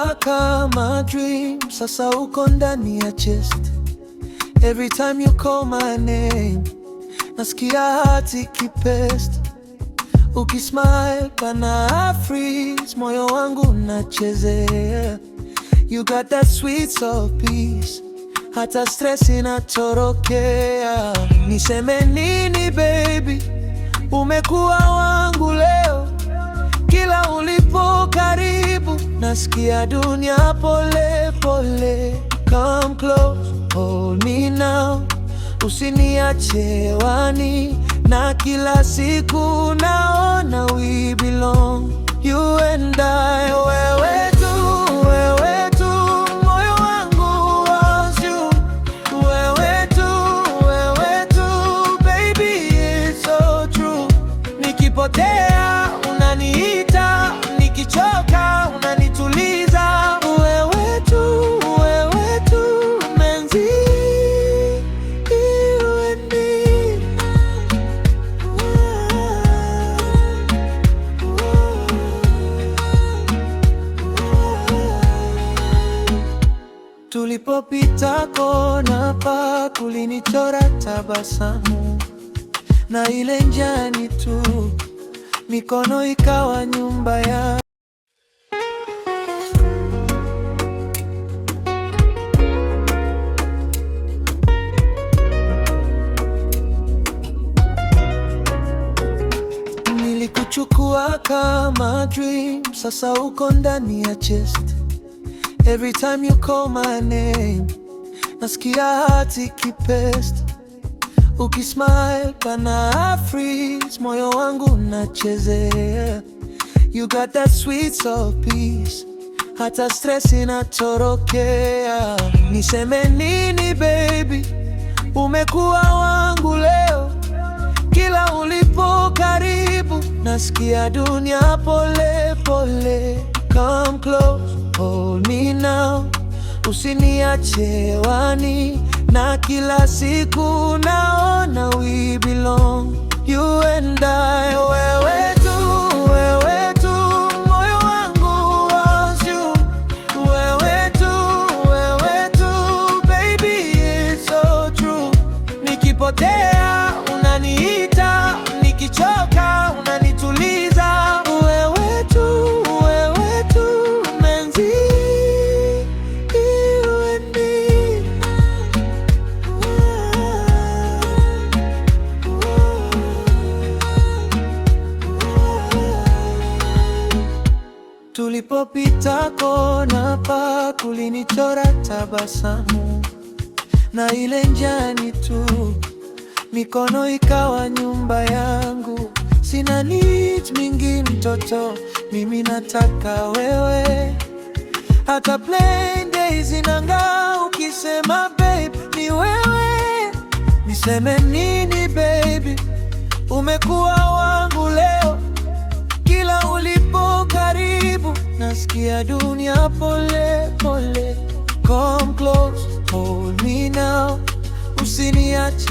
Nilikuchukua kama dream, sasa uko ndani ya chest. Every time you call my name, nasikia hati kipest. Ukismile kana freeze, moyo wangu unachezea. You got that sweet soft peace, hata stress inatorokea. Niseme nini baby, umekuwa wangu leo. Kila ulipo karibu, nasikia dunia pole pole. Come close, hold me now, usiniache wani. Na kila siku naona we belong, you and I. Wewe tu, wewe tu, moyo wangu wants you. Wewe tu, baby, it's so true. Nikipotea unaniita, nikichoka unanituliza. Wewe tu, menzi, you and me. Tulipopita kona pa, kulinichora tabasamu, na ile njani tu, mikono ikawa nyumba ya. Nilikuchukua kama dream, sasa uko ndani ya chest. Every time you call my name, nasikia hati kipest. Ukismile kana freeze, moyo wangu unachezea. You got that sweet soft peace, hata stress inatorokea. Niseme nini baby, umekuwa wangu leo. Kila ulipo karibu, nasikia dunia pole pole. Come close, hold me now, usiniache wani. Na kila siku naona we belong, you and I. Wewe tu, moyo wangu wants you. Wewe tu, baby, it's so true. Nikipotea unaniita, nikichoka unanituliza. Wewe tu, menzi, you and me. Tulipopita kona pa, kulinichora tabasamu, na ile njani tu, mikono ikawa nyumba yangu. Sina needs mingi mtoto, mimi nataka wewe. Hata plain days inang'aa ukisema babe ni wewe. Niseme nini baby, umekuwa wangu leo. Kila ulipo karibu, nasikia dunia pole pole. Come close, hold me now, usiniache